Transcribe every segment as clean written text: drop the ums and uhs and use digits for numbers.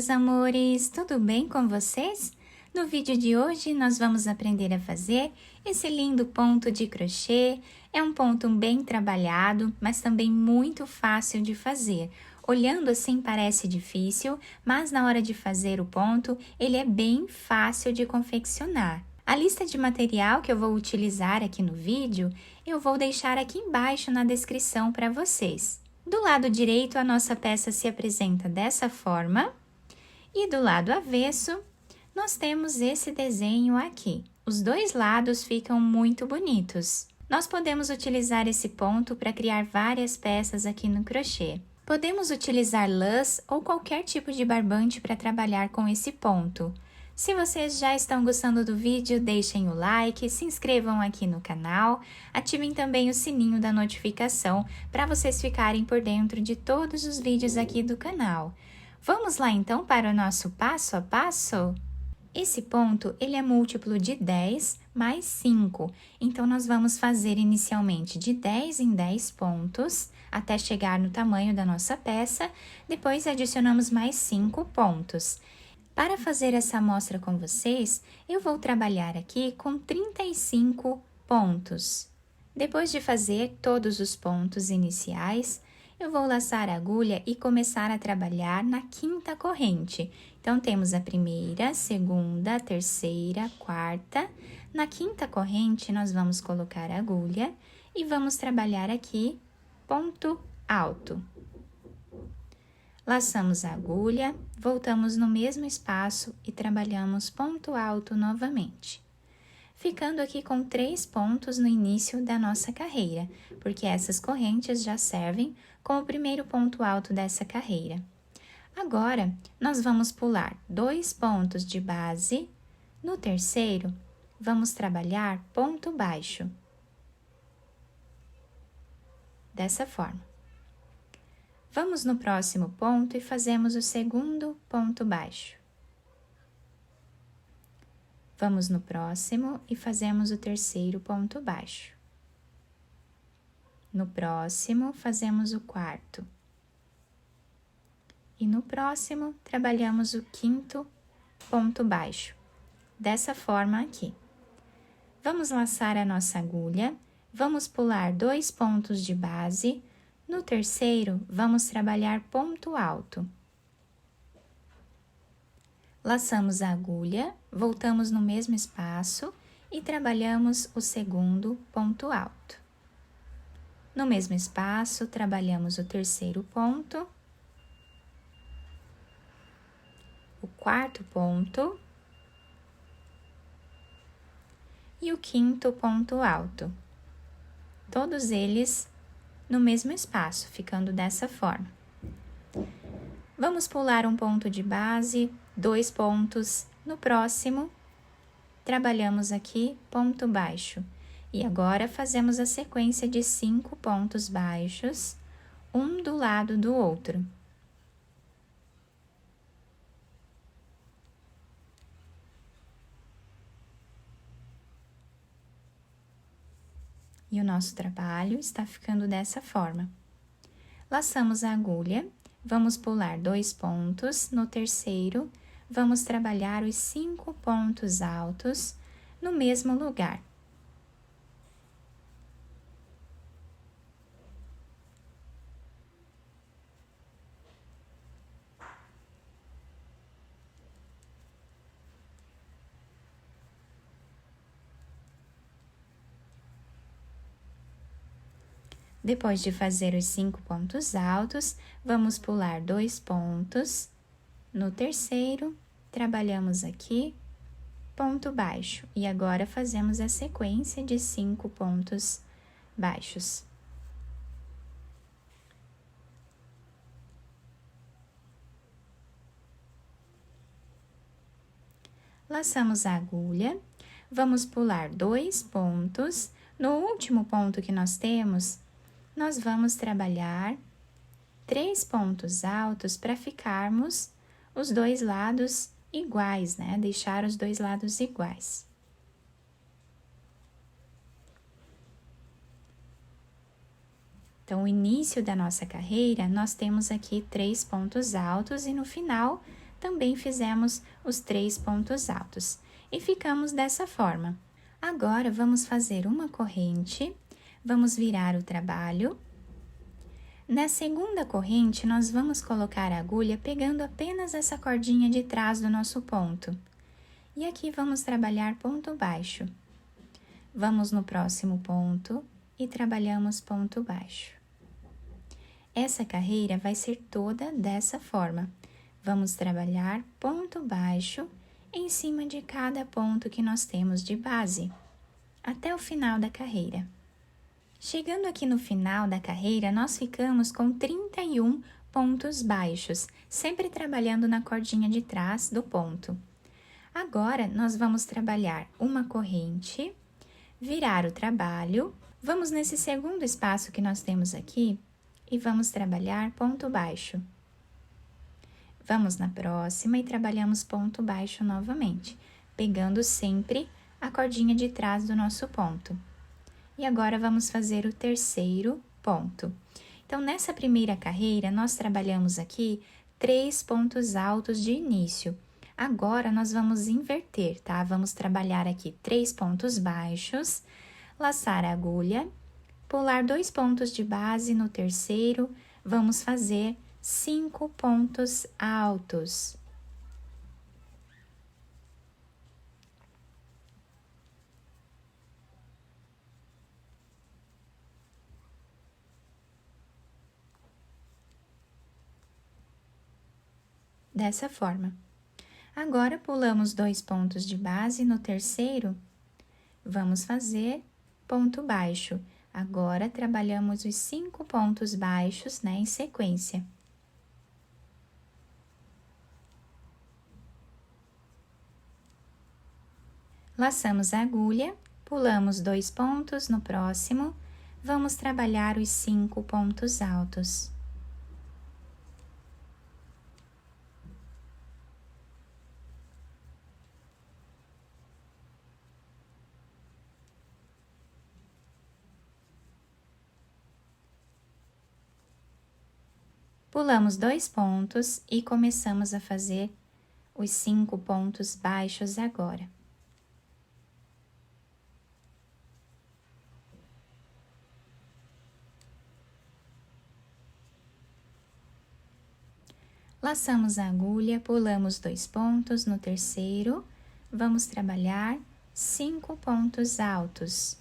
meus amores! Tudo bem com vocês? No vídeo de hoje, nós vamos aprender a fazer esse lindo ponto de crochê. É um ponto bem trabalhado, mas também muito fácil de fazer. Olhando assim parece difícil, mas na hora de fazer o ponto, ele é bem fácil de confeccionar. A lista de material que eu vou utilizar aqui no vídeo, eu vou deixar aqui embaixo na descrição para vocês. Do lado direito, a nossa peça se apresenta dessa forma, e do lado avesso, nós temos esse desenho aqui. Os dois lados ficam muito bonitos. Nós podemos utilizar esse ponto para criar várias peças aqui no crochê. Podemos utilizar lãs ou qualquer tipo de barbante para trabalhar com esse ponto. Se vocês já estão gostando do vídeo, deixem o like, se inscrevam aqui no canal, ativem também o sininho da notificação para vocês ficarem por dentro de todos os vídeos aqui do canal. Vamos lá então para o nosso passo a passo? Esse ponto, ele é múltiplo de 10 mais 5, então nós vamos fazer inicialmente de 10 em 10 pontos, até chegar no tamanho da nossa peça, depois adicionamos mais 5 pontos. Para fazer essa amostra com vocês, eu vou trabalhar aqui com 35 pontos. Depois de fazer todos os pontos iniciais, eu vou laçar a agulha e começar a trabalhar na quinta corrente. Então, temos a primeira, segunda, terceira, quarta. Na quinta corrente, nós vamos colocar a agulha e vamos trabalhar aqui ponto alto. Laçamos a agulha, voltamos no mesmo espaço e trabalhamos ponto alto novamente. Ficando aqui com 3 pontos no início da nossa carreira, porque essas correntes já servem como o primeiro ponto alto dessa carreira. Agora, nós vamos pular 2 pontos de base, no terceiro, vamos trabalhar ponto baixo. Dessa forma. Vamos no próximo ponto e fazemos o segundo ponto baixo. Vamos no próximo e fazemos o terceiro ponto baixo. No próximo, fazemos o quarto. E no próximo, trabalhamos o quinto ponto baixo. Dessa forma aqui. Vamos laçar a nossa agulha, vamos pular 2 pontos de base. No terceiro, vamos trabalhar ponto alto. Laçamos a agulha, voltamos no mesmo espaço e trabalhamos o segundo ponto alto. No mesmo espaço, trabalhamos o terceiro ponto, o quarto ponto e o quinto ponto alto. Todos eles no mesmo espaço, ficando dessa forma. Vamos pular um ponto de base, 2 pontos. No próximo, trabalhamos aqui ponto baixo. E agora, fazemos a sequência de 5 pontos baixos, um do lado do outro. E o nosso trabalho está ficando dessa forma. Laçamos a agulha, vamos pular 2 pontos, no terceiro, vamos trabalhar os 5 pontos altos no mesmo lugar. Depois de fazer os 5 pontos altos, vamos pular 2 pontos. No terceiro, trabalhamos aqui, ponto baixo. E agora, fazemos a sequência de 5 pontos baixos. Laçamos a agulha, vamos pular 2 pontos. No último ponto que nós temos, nós vamos trabalhar 3 pontos altos para ficarmos os dois lados iguais, né? Deixar os dois lados iguais. Então, o início da nossa carreira, nós temos aqui 3 pontos altos e no final também fizemos os 3 pontos altos. E ficamos dessa forma. Agora, vamos fazer uma corrente, vamos virar o trabalho. Na segunda corrente, nós vamos colocar a agulha pegando apenas essa cordinha de trás do nosso ponto. E aqui vamos trabalhar ponto baixo. Vamos no próximo ponto e trabalhamos ponto baixo. Essa carreira vai ser toda dessa forma. Vamos trabalhar ponto baixo em cima de cada ponto que nós temos de base, até o final da carreira. Chegando aqui no final da carreira, nós ficamos com 31 pontos baixos, sempre trabalhando na cordinha de trás do ponto. Agora, nós vamos trabalhar uma corrente, virar o trabalho, vamos nesse segundo espaço que nós temos aqui e vamos trabalhar ponto baixo. Vamos na próxima e trabalhamos ponto baixo novamente, pegando sempre a cordinha de trás do nosso ponto. E agora, vamos fazer o terceiro ponto. Então, nessa primeira carreira, nós trabalhamos aqui 3 pontos altos de início. Agora, nós vamos inverter, tá? Vamos trabalhar aqui 3 pontos baixos, laçar a agulha, pular 2 pontos de base no terceiro, vamos fazer 5 pontos altos. Dessa forma. Agora, pulamos 2 pontos de base no terceiro, vamos fazer ponto baixo. Agora, trabalhamos os 5 pontos baixos, né, em sequência. Laçamos a agulha, pulamos 2 pontos no próximo, vamos trabalhar os 5 pontos altos. Pulamos 2 pontos e começamos a fazer os 5 pontos baixos agora. Laçamos a agulha, pulamos 2 pontos no terceiro, vamos trabalhar 5 pontos altos.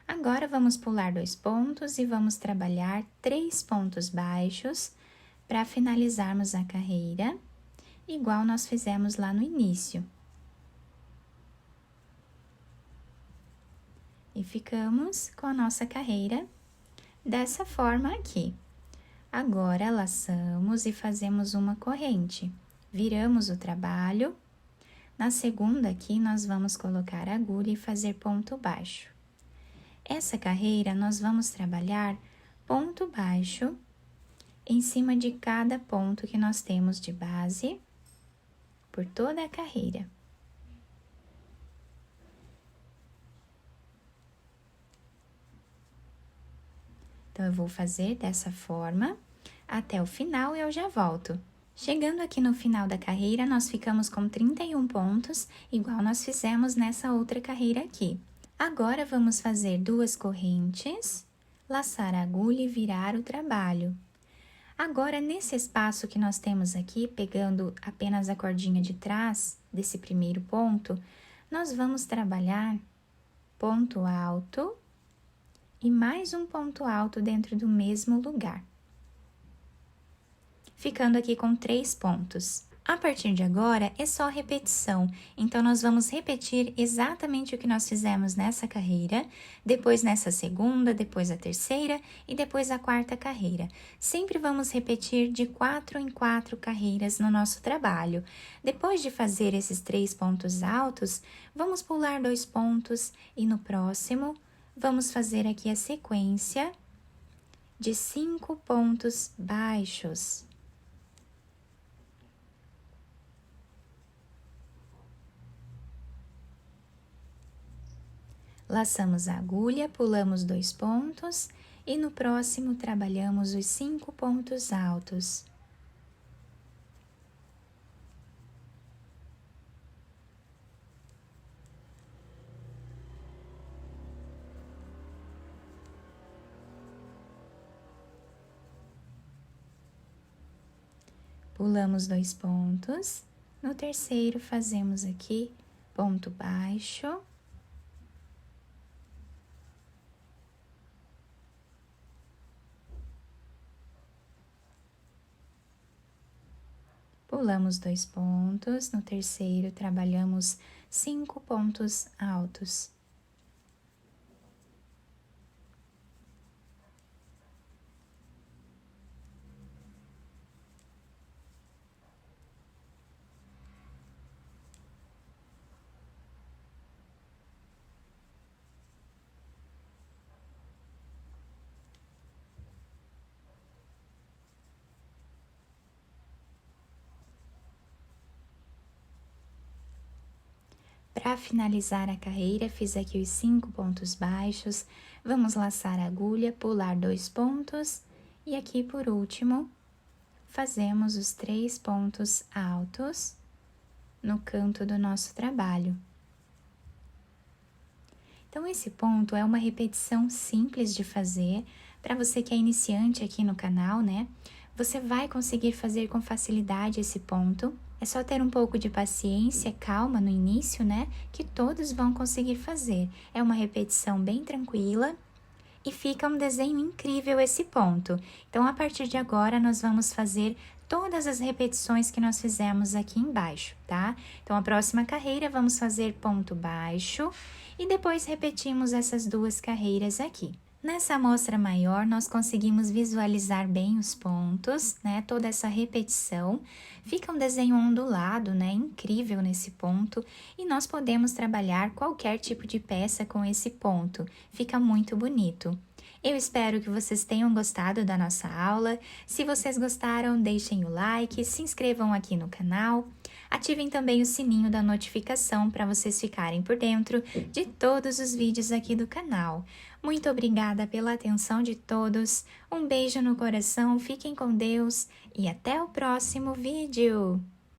Agora, vamos pular 2 pontos e vamos trabalhar 3 pontos baixos para finalizarmos a carreira, igual nós fizemos lá no início. E ficamos com a nossa carreira dessa forma aqui. Agora, laçamos e fazemos uma corrente. Viramos o trabalho. Na segunda aqui, nós vamos colocar a agulha e fazer ponto baixo. Essa carreira, nós vamos trabalhar ponto baixo em cima de cada ponto que nós temos de base por toda a carreira. Então, eu vou fazer dessa forma até o final e eu já volto. Chegando aqui no final da carreira, nós ficamos com 31 pontos, igual nós fizemos nessa outra carreira aqui. Agora, vamos fazer 2 correntes, laçar a agulha e virar o trabalho. Agora, nesse espaço que nós temos aqui, pegando apenas a cordinha de trás desse primeiro ponto, nós vamos trabalhar ponto alto e mais um ponto alto dentro do mesmo lugar, ficando aqui com 3 pontos. A partir de agora, é só repetição, então nós vamos repetir exatamente o que nós fizemos nessa carreira, depois nessa segunda, depois a terceira e depois a quarta carreira. Sempre vamos repetir de 4 em 4 carreiras no nosso trabalho. Depois de fazer esses 3 pontos altos, vamos pular 2 pontos e no próximo, vamos fazer aqui a sequência de 5 pontos baixos. Laçamos a agulha, pulamos 2 pontos e no próximo trabalhamos os 5 pontos altos. Pulamos 2 pontos, no terceiro fazemos aqui ponto baixo. Pulamos 2 pontos, no terceiro trabalhamos 5 pontos altos. Para finalizar a carreira, fiz aqui os 5 pontos baixos, vamos laçar a agulha, pular 2 pontos e aqui por último, fazemos os 3 pontos altos no canto do nosso trabalho. Então, esse ponto é uma repetição simples de fazer, para você que é iniciante aqui no canal, né? Você vai conseguir fazer com facilidade esse ponto. É só ter um pouco de paciência, calma no início, né? Que todos vão conseguir fazer. É uma repetição bem tranquila e fica um desenho incrível esse ponto. Então, a partir de agora, nós vamos fazer todas as repetições que nós fizemos aqui embaixo, tá? Então, a próxima carreira, vamos fazer ponto baixo e depois repetimos essas 2 carreiras aqui. Nessa amostra maior, nós conseguimos visualizar bem os pontos, né? Toda essa repetição. Fica um desenho ondulado, né? Incrível nesse ponto. E nós podemos trabalhar qualquer tipo de peça com esse ponto. Fica muito bonito. Eu espero que vocês tenham gostado da nossa aula. Se vocês gostaram, deixem o like, se inscrevam aqui no canal. Ativem também o sininho da notificação para vocês ficarem por dentro de todos os vídeos aqui do canal. Muito obrigada pela atenção de todos, um beijo no coração, fiquem com Deus e até o próximo vídeo!